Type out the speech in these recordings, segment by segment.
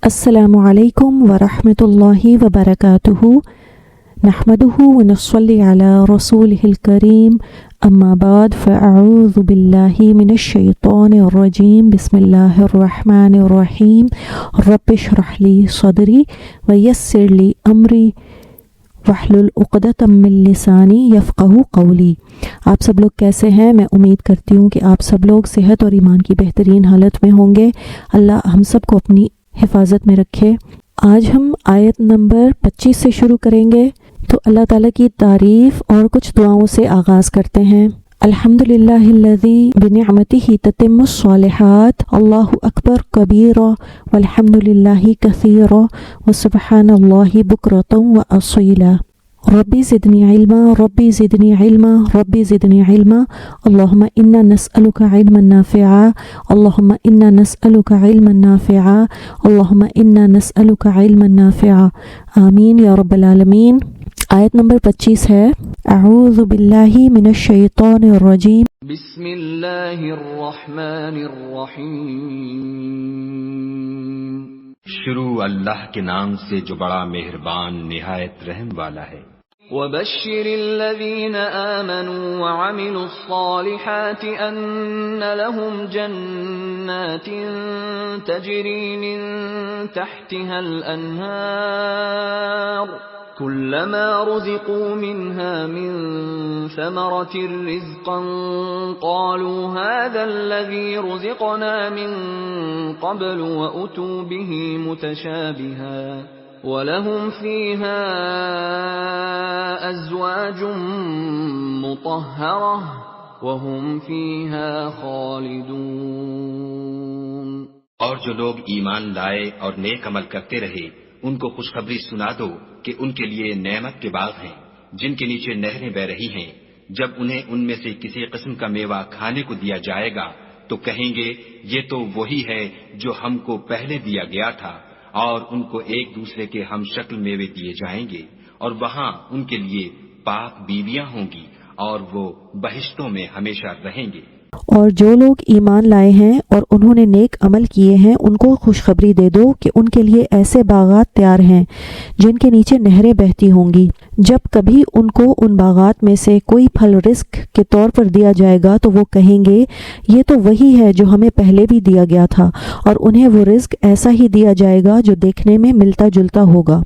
السلام علیکم ورحمۃ اللہ وبرکاتہ نحمدہ ونصلی علی رسولہ الکریم اما بعد فاعوذ باللہ من الشیطان الرجیم بسم اللہ الرحمن الرحیم رب اشرح لی صدری ویسر لی امری واحلل عقدۃ من لسانی یفقہوا قولی۔ آپ سب لوگ کیسے ہیں؟ میں امید کرتی ہوں کہ آپ سب لوگ صحت اور ایمان کی بہترین حالت میں ہوں گے۔ اللہ ہم سب کو اپنی حفاظت میں رکھے۔ آج ہم آیت نمبر 25 سے شروع کریں گے، تو اللہ تعالیٰ کی تعریف اور کچھ دعاؤں سے آغاز کرتے ہیں۔ الحمدللہ الذی بنعمتہ تتم الصالحات، اللہ اکبر کبیرا والحمدللہ کثیرا وسبحان اللہ بکرۃ واصیلا۔ ربی زدنی علما ربی زدنی علما ربی زدنی علما، اللہم انا نسألک علما نافعا اللہم انا نسألک علما نافعا اللہم انا نسألک علما نافعا، آمین یا رب العالمین۔ آیت نمبر 25 ہے، اعوذ باللہ من الشیطان الرجیم، بسم اللہ الرحمن الرحیم۔ شروع اللہ کے نام سے جو بڑا مہربان نہایت رحم والا ہے۔ وبشر الذین آمنوا وعملوا الصالحات ان لهم جنات تجری من تحتها الانہار كلما رزقوا منها من ثمرة رزقا قالوا هذا الذي رزقنا من قبل وأتوا به متشابها وَلَهُمْ فِيهَا أَزْوَاجٌ مُطَهَّرَةٌ وَهُمْ فِيهَا خَالِدُونَ۔ اور جو لوگ ایمان لائے اور نیک عمل کرتے رہے ان کو خوشخبری سنا دو کہ ان کے لیے نعمت کے باغ ہیں جن کے نیچے نہریں بہ رہی ہیں۔ جب انہیں ان میں سے کسی قسم کا میوہ کھانے کو دیا جائے گا تو کہیں گے یہ تو وہی ہے جو ہم کو پہلے دیا گیا تھا، اور ان کو ایک دوسرے کے ہم شکل میوے دیے جائیں گے، اور وہاں ان کے لیے پاک بیویاں ہوں گی اور وہ بہشتوں میں ہمیشہ رہیں گے۔ اور جو لوگ ایمان لائے ہیں اور انہوں نے نیک عمل کیے ہیں ان کو خوشخبری دے دو کہ ان کے لیے ایسے باغات تیار ہیں جن کے نیچے نہریں بہتی ہوں گی۔ جب کبھی ان کو ان باغات میں سے کوئی پھل رزق کے طور پر دیا جائے گا تو وہ کہیں گے یہ تو وہی ہے جو ہمیں پہلے بھی دیا گیا تھا، اور انہیں وہ رزق ایسا ہی دیا جائے گا جو دیکھنے میں ملتا جلتا ہوگا،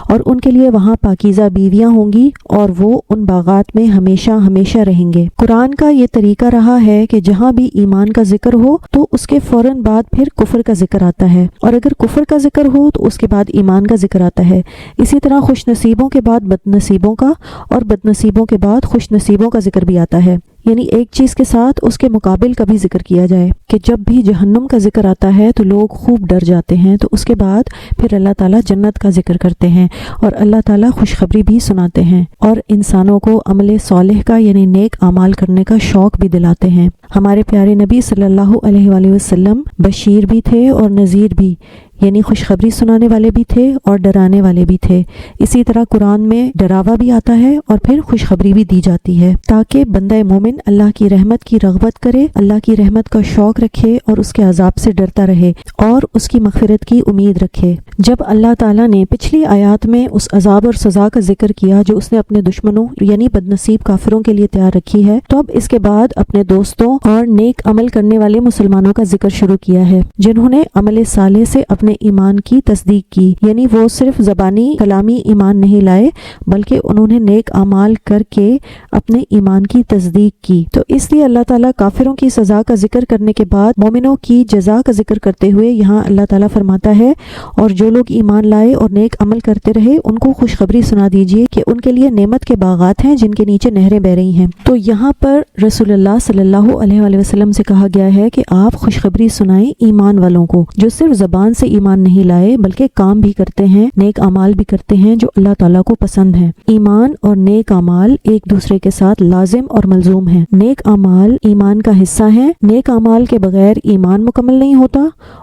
اور ان کے لیے وہاں پاکیزہ بیویاں ہوں گی اور وہ ان باغات میں ہمیشہ ہمیشہ رہیں گے۔ قرآن کا یہ طریقہ رہا ہے کہ جہاں بھی ایمان کا ذکر ہو تو اس کے فوراً بعد پھر کفر کا ذکر آتا ہے، اور اگر کفر کا ذکر ہو تو اس کے بعد ایمان کا ذکر آتا ہے۔ اسی طرح خوش نصیبوں کے بعد بد نصیبوں کا، اور بد نصیبوں کے بعد خوش نصیبوں کا ذکر بھی آتا ہے، یعنی ایک چیز کے ساتھ اس کے مقابل کا بھی ذکر کیا جائے کہ جب بھی جہنم کا ذکر آتا ہے تو لوگ خوب ڈر جاتے ہیں، تو اس کے بعد پھر اللہ تعالیٰ جنت کا ذکر کرتے ہیں اور اللہ تعالیٰ خوشخبری بھی سناتے ہیں اور انسانوں کو عمل صالح کا یعنی نیک اعمال کرنے کا شوق بھی دلاتے ہیں۔ ہمارے پیارے نبی صلی اللہ علیہ وآلہ وسلم بشیر بھی تھے اور نذیر بھی، یعنی خوشخبری سنانے والے بھی تھے اور ڈرانے والے بھی تھے۔ اسی طرح قرآن میں ڈراوا بھی آتا ہے اور پھر خوشخبری بھی دی جاتی ہے تاکہ بندہ مومن اللہ کی رحمت کی رغبت کرے، اللہ کی رحمت کا شوق رکھے اور اس کے عذاب سے ڈرتا رہے اور اس کی مغفرت کی امید رکھے۔ جب اللہ تعالیٰ نے پچھلی آیات میں اس عذاب اور سزا کا ذکر کیا جو اس نے اپنے دشمنوں یعنی بدنصیب کافروں کے لیے تیار رکھی ہے، تو اب اس کے بعد اپنے دوستوں اور نیک عمل کرنے والے مسلمانوں کا ذکر شروع کیا ہے جنہوں نے عمل صالح سے اپنے ایمان کی تصدیق کی، یعنی وہ صرف زبانی کلامی ایمان نہیں لائے بلکہ انہوں نے نیک اعمال کر کے اپنے ایمان کی تصدیق کی۔ تو اس لیے اللہ تعالیٰ کافروں کی سزا کا ذکر کرنے کے بعد مومنوں کی جزا کا ذکر کرتے ہوئے یہاں اللہ تعالیٰ فرماتا ہے اور جو لوگ ایمان لائے اور نیک عمل کرتے رہے ان کو خوشخبری سنا دیجیے کہ ان کے لیے نعمت کے باغات ہیں جن کے نیچے نہریں بہ رہی ہیں۔ تو یہاں پر رسول اللہ صلی اللہ علیہ وآلہ وسلم سے کہا گیا ہے کہ آپ خوشخبری سنائیں ایمان والوں کو جو صرف زبان سے ایمان نہیں لائے بلکہ کام بھی کرتے ہیں، نیک اعمال بھی کرتے ہیں جو اللہ تعالیٰ کو پسند ہیں۔ ایمان اور نیک اعمال ایک دوسرے کے ساتھ لازم اور ملزوم ہیں۔ نیک اعمال ایمان کا حصہ ہیں، نیک اعمال کے بغیر ایمان مکمل نہیں ہوتا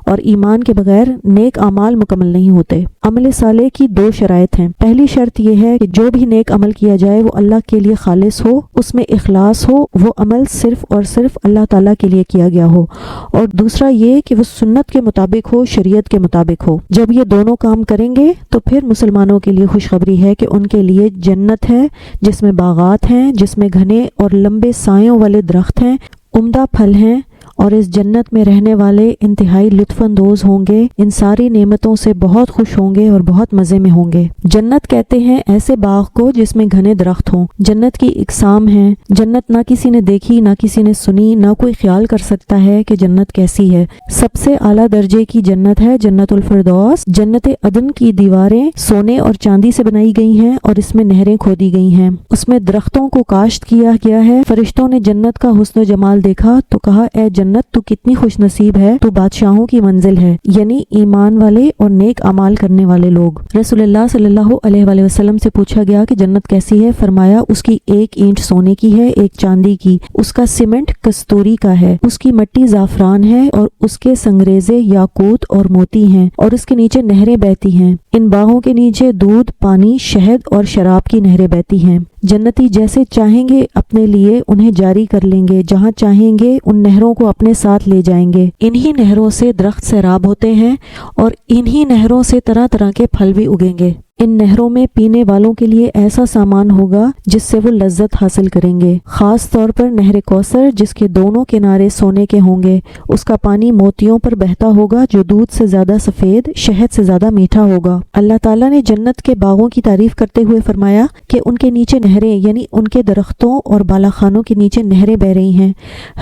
اور ایمان کے بغیر نیک اعمال مکمل نہیں ہوتے۔ عمل صالح کی دو شرائط ہیں۔ پہلی شرط یہ ہے کہ جو بھی نیک عمل کیا جائے وہ اللہ کے لیے خالص ہو، اس میں اخلاص ہو، وہ عمل صرف اور صرف اللہ تعالیٰ کے لیے کیا گیا ہو، اور دوسرا یہ کہ وہ سنت کے مطابق ہو، شریعت کے مطابق ہو۔ جب یہ دونوں کام کریں گے تو پھر مسلمانوں کے لیے خوشخبری ہے کہ ان کے لیے جنت ہے جس میں باغات ہیں، جس میں گھنے اور لمبے سایوں والے درخت ہیں، عمدہ پھل ہیں، اور اس جنت میں رہنے والے انتہائی لطف اندوز ہوں گے، ان ساری نعمتوں سے بہت خوش ہوں گے اور بہت مزے میں ہوں گے۔ جنت کہتے ہیں ایسے باغ کو جس میں گھنے درخت ہوں۔ جنت کی اقسام ہیں، جنت نہ کسی نے دیکھی، نہ کسی نے سنی، نہ کوئی خیال کر سکتا ہے کہ جنت کیسی ہے۔ سب سے اعلیٰ درجے کی جنت ہے جنت الفردوس۔ جنت عدن کی دیواریں سونے اور چاندی سے بنائی گئی ہیں اور اس میں نہریں کھودی گئی ہیں، اس میں درختوں کو کاشت کیا گیا ہے۔ فرشتوں نے جنت کا حسن و جمال دیکھا تو کہا اے جنت تو کتنی خوش نصیب ہے، تو بادشاہوں کی منزل ہے، یعنی ایمان والے اور نیک اعمال کرنے والے لوگ۔ رسول اللہ صلی اللہ علیہ وآلہ وسلم سے پوچھا گیا کہ جنت کیسی ہے؟ فرمایا اس کی ایک اینٹ سونے کی ہے، ایک چاندی کی، اس کا سیمنٹ کستوری کا ہے، اس کی مٹی زعفران ہے اور اس کے سنگریزے یاقوت اور موتی ہیں، اور اس کے نیچے نہریں بہتی ہیں۔ ان باغوں کے نیچے دودھ، پانی، شہد اور شراب کی نہریں بہتی ہیں۔ جنتی جیسے چاہیں گے اپنے لیے انہیں جاری کر لیں گے، جہاں چاہیں گے ان نہروں کو اپنے ساتھ لے جائیں گے۔ انہی نہروں سے درخت سیراب ہوتے ہیں اور انہی نہروں سے طرح طرح کے پھل بھی اگیں گے۔ ان نہروں میں پینے والوں کے لیے ایسا سامان ہوگا جس سے وہ لذت حاصل کریں گے، خاص طور پر نہر کوثر جس کے دونوں کنارے سونے کے ہوں گے، اس کا پانی موتیوں پر بہتا ہوگا جو دودھ سے زیادہ سفید، شہد سے زیادہ میٹھا ہوگا۔ اللہ تعالیٰ نے جنت کے باغوں کی تعریف کرتے ہوئے فرمایا کہ ان کے نیچے نہریں، یعنی ان کے درختوں اور بالاخانوں کے نیچے نہریں بہ رہی ہیں۔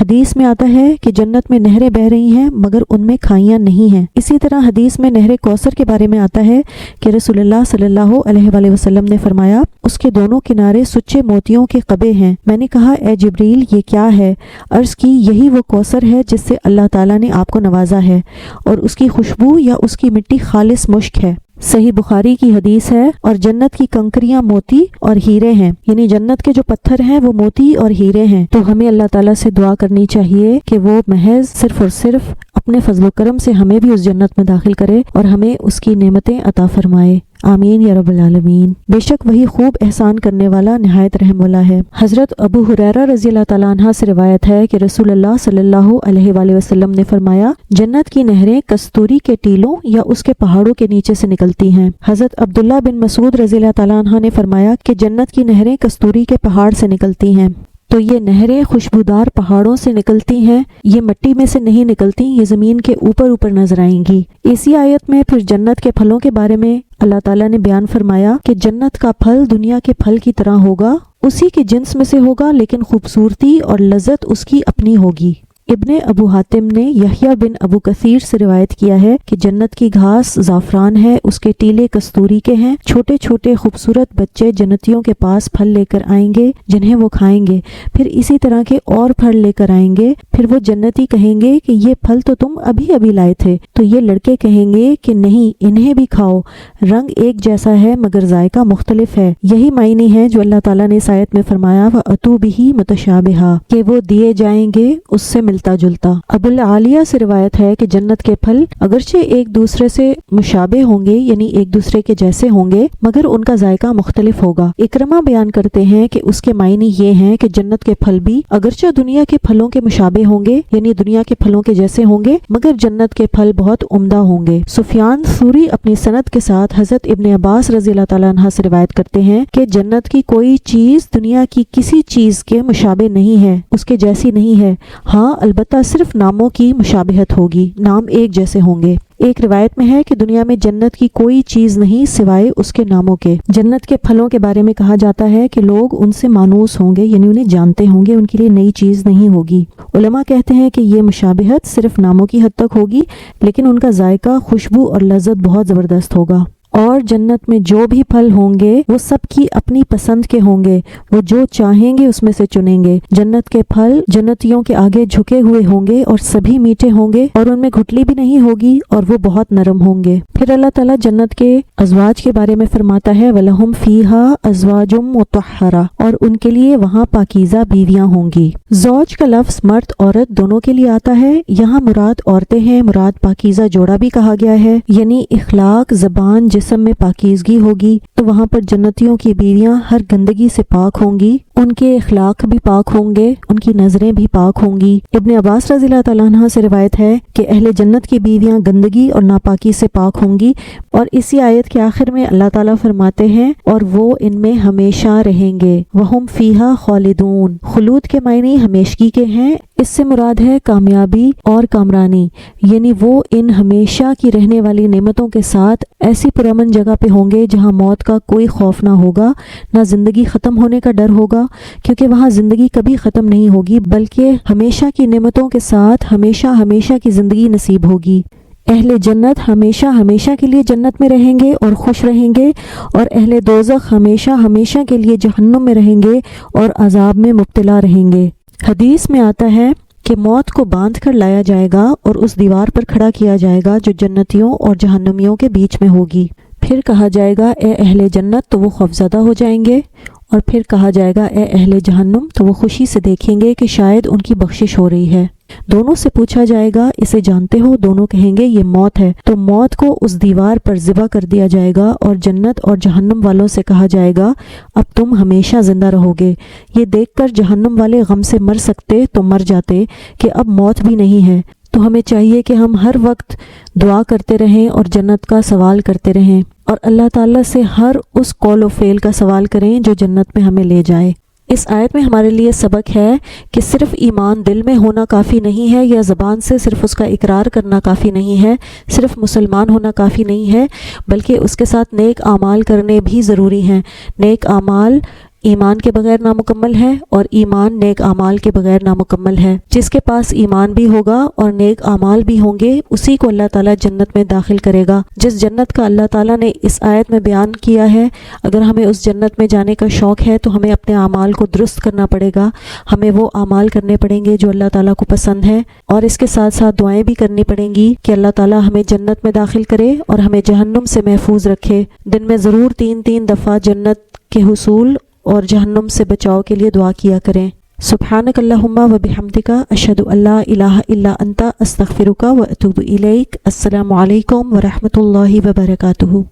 حدیث میں آتا ہے کہ جنت میں نہریں بہ رہی ہیں مگر ان میں کھائیاں نہیں ہیں۔ اسی طرح حدیث میں نہر کوثر کے بارے میں آتا ہے کہ رسول اللہ صلی اللہ علیہ وآلہ وسلم نے فرمایا اس کے دونوں کنارے سچے موتیوں کے قبے ہیں۔ میں نے کہا اے جبریل یہ کیا ہے؟ عرض کی یہی وہ کوثر ہے جس سے اللہ تعالیٰ نے آپ کو نوازا ہے، اور اس کی خوشبو یا اس کی مٹی خالص مشک ہے۔ صحیح بخاری کی حدیث ہے، اور جنت کی کنکریاں موتی اور ہیرے ہیں، یعنی جنت کے جو پتھر ہیں وہ موتی اور ہیرے ہیں۔ تو ہمیں اللہ تعالیٰ سے دعا کرنی چاہیے کہ وہ محض صرف اور صرف اپنے فضل و کرم سے ہمیں بھی اس جنت میں داخل کرے اور ہمیں اس کی نعمتیں عطا فرمائے۔ آمین یا رب العالمین۔ بے شک وہی خوب احسان کرنے والا نہایت رحم والا ہے۔ حضرت ابو ہریرہ رضی اللہ تعالیٰ عنہ سے روایت ہے کہ رسول اللہ صلی اللہ علیہ وآلہ وسلم نے فرمایا جنت کی نہریں کستوری کے ٹیلوں یا اس کے پہاڑوں کے نیچے سے نکلتی ہیں۔ حضرت عبداللہ بن مسعود رضی اللہ تعالیٰ عنہ نے فرمایا کہ جنت کی نہریں کستوری کے پہاڑ سے نکلتی ہیں۔ تو یہ نہریں خوشبودار پہاڑوں سے نکلتی ہیں، یہ مٹی میں سے نہیں نکلتی، یہ زمین کے اوپر اوپر نظر آئیں گی۔ اسی آیت میں پھر جنت کے پھلوں کے بارے میں اللہ تعالیٰ نے بیان فرمایا کہ جنت کا پھل دنیا کے پھل کی طرح ہوگا، اسی کے جنس میں سے ہوگا لیکن خوبصورتی اور لذت اس کی اپنی ہوگی۔ ابن ابو حاتم نے یحییٰ بن ابو کثیر سے روایت کیا ہے کہ جنت کی گھاس زعفران ہے، اس کے ٹیلے کستوری کے ہیں، چھوٹے چھوٹے خوبصورت بچے جنتیوں کے پاس پھل لے کر آئیں گے جنہیں وہ کھائیں گے، پھر اسی طرح کے اور پھل لے کر آئیں گے، پھر وہ جنتی کہیں گے کہ یہ پھل تو تم ابھی ابھی لائے تھے، تو یہ لڑکے کہیں گے کہ نہیں انہیں بھی کھاؤ، رنگ ایک جیسا ہے مگر ذائقہ مختلف ہے۔ یہی معنی ہے جو اللہ تعالیٰ نے اس آیت میں فرمایا وَأَتُوا بِهِ مُتَشَابِهًا، کہ وہ دیے جائیں گے اس سے ملتا جلتا۔ ابو العالیہ سے روایت ہے کہ جنت کے پھل اگرچہ ایک دوسرے سے مشابہ ہوں گے، یعنی ایک دوسرے کے جیسے ہوں گے، مگر ان کا ذائقہ مختلف ہوگا۔ اکرمہ بیان کرتے ہیں کہ اس کے معنی یہ ہیں کہ جنت کے پھل بھی اگرچہ دنیا کے پھلوں کے مشابہ ہوں گے، یعنی دنیا کے پھلوں کے جیسے ہوں گے، مگر جنت کے پھل بہت عمدہ ہوں گے۔ سفیان ثوری اپنی سند کے ساتھ حضرت ابن عباس رضی اللہ تعالیٰ عنہ سے روایت کرتے ہیں کہ جنت کی کوئی چیز دنیا کی کسی چیز کے مشابہ نہیں ہے، اس کے جیسی نہیں ہے، ہاں البتہ صرف ناموں کی مشابہت ہوگی، نام ایک جیسے ہوں گے۔ ایک روایت میں ہے کہ دنیا میں جنت کی کوئی چیز نہیں سوائے اس کے ناموں کے۔ جنت کے پھلوں کے بارے میں کہا جاتا ہے کہ لوگ ان سے مانوس ہوں گے، یعنی انہیں جانتے ہوں گے، ان کے لیے نئی چیز نہیں ہوگی۔ علماء کہتے ہیں کہ یہ مشابہت صرف ناموں کی حد تک ہوگی، لیکن ان کا ذائقہ، خوشبو اور لذت بہت زبردست ہوگا۔ اور جنت میں جو بھی پھل ہوں گے وہ سب کی اپنی پسند کے ہوں گے، وہ جو چاہیں گے اس میں سے چنیں گے۔ جنت کے پھل جنتیوں کے آگے جھکے ہوئے ہوں گے اور سبھی میٹھے ہوں گے، اور ان میں گھٹلی بھی نہیں ہوگی، اور وہ بہت نرم ہوں گے۔ پھر اللہ تعالیٰ جنت کے ازواج کے بارے میں فرماتا ہے وَلَهُمْ فِيهَا أَزْوَاجٌ مُطَهَّرَةٌ، اور ان کے لیے وہاں پاکیزہ بیویاں ہوں گی۔ زوج کا لفظ مرد عورت دونوں کے لیے آتا ہے، یہاں مراد عورتیں ہیں، مراد پاکیزہ جوڑا بھی کہا گیا ہے، یعنی اخلاق، زبان، جسم میں پاکیزگی ہوگی، تو وہاں پر جنتیوں کی بیویاں ہر گندگی سے پاک ہوں گی، ان کے اخلاق بھی پاک ہوں گے، ان کی نظریں بھی پاک ہوں گی۔ ابن عباس رضی اللہ تعالیٰ عنہ سے روایت ہے کہ اہل جنت کی بیویاں گندگی اور ناپاکی سے پاک ہوں گی، اور اسی آیت کے آخر میں اللہ تعالیٰ فرماتے ہیں اور وہ ان میں ہمیشہ رہیں گے، وہم فیہا خالدون۔ خلود کے معنی ہمیشگی کے ہیں، اس سے مراد ہے کامیابی اور کامرانی، یعنی وہ ان ہمیشہ کی رہنے والی نعمتوں کے ساتھ ایسی پرامن جگہ پہ ہوں گے جہاں موت کا کوئی خوف نہ ہوگا، نہ زندگی ختم ہونے کا ڈر ہوگا، کیونکہ وہاں زندگی کبھی ختم نہیں ہوگی بلکہ ہمیشہ کی نعمتوں کے ساتھ ہمیشہ ہمیشہ کی زندگی نصیب ہوگی۔ اہل جنت ہمیشہ ہمیشہ کے لیے جنت میں رہیں گے اور خوش رہیں گے، اور اہل دوزخ ہمیشہ ہمیشہ کے لیے جہنم میں رہیں گے اور عذاب میں مبتلا رہیں گے۔ حدیث میں آتا ہے کہ موت کو باندھ کر لایا جائے گا اور اس دیوار پر کھڑا کیا جائے گا جو جنتیوں اور جہنمیوں کے بیچ میں ہوگی۔ پھر کہا جائے گا اے اہل جنت، تو وہ خوفزدہ ہو جائیں گے، اور پھر کہا جائے گا اے اہل جہنم، تو وہ خوشی سے دیکھیں گے کہ شاید ان کی بخشش ہو رہی ہے۔ دونوں سے پوچھا جائے گا اسے جانتے ہو؟ دونوں کہیں گے یہ موت ہے۔ تو موت کو اس دیوار پر ذبح کر دیا جائے گا اور جنت اور جہنم والوں سے کہا جائے گا اب تم ہمیشہ زندہ رہو گے۔ یہ دیکھ کر جہنم والے غم سے مر سکتے تو مر جاتے کہ اب موت بھی نہیں ہے۔ تو ہمیں چاہیے کہ ہم ہر وقت دعا کرتے رہیں اور جنت کا سوال کرتے رہیں، اور اللہ تعالیٰ سے ہر اس قول و فعل کا سوال کریں جو جنت میں ہمیں لے جائے۔ اس آیت میں ہمارے لیے سبق ہے کہ صرف ایمان دل میں ہونا کافی نہیں ہے، یا زبان سے صرف اس کا اقرار کرنا کافی نہیں ہے، صرف مسلمان ہونا کافی نہیں ہے، بلکہ اس کے ساتھ نیک اعمال کرنے بھی ضروری ہیں۔ نیک اعمال ایمان کے بغیر نامکمل ہے، اور ایمان نیک اعمال کے بغیر نامکمل ہے۔ جس کے پاس ایمان بھی ہوگا اور نیک اعمال بھی ہوں گے، اسی کو اللہ تعالیٰ جنت میں داخل کرے گا۔ جس جنت کا اللہ تعالیٰ نے اس آیت میں بیان کیا ہے، اگر ہمیں اس جنت میں جانے کا شوق ہے تو ہمیں اپنے اعمال کو درست کرنا پڑے گا، ہمیں وہ اعمال کرنے پڑیں گے جو اللہ تعالیٰ کو پسند ہے، اور اس کے ساتھ ساتھ دعائیں بھی کرنی پڑیں گی کہ اللہ تعالیٰ ہمیں جنت میں داخل کرے اور ہمیں جہنم سے محفوظ رکھے۔ دن میں ضرور 3 دفعہ جنت کے حصول اور جہنم سے بچاؤ کے لیے دعا کیا کریں۔ سبحانک اللہم و بحمدک، اشہد ان لا الہ الا انت، استغفرک و اتوب الیک۔ السلام علیکم ورحمۃ اللہ وبرکاتہ۔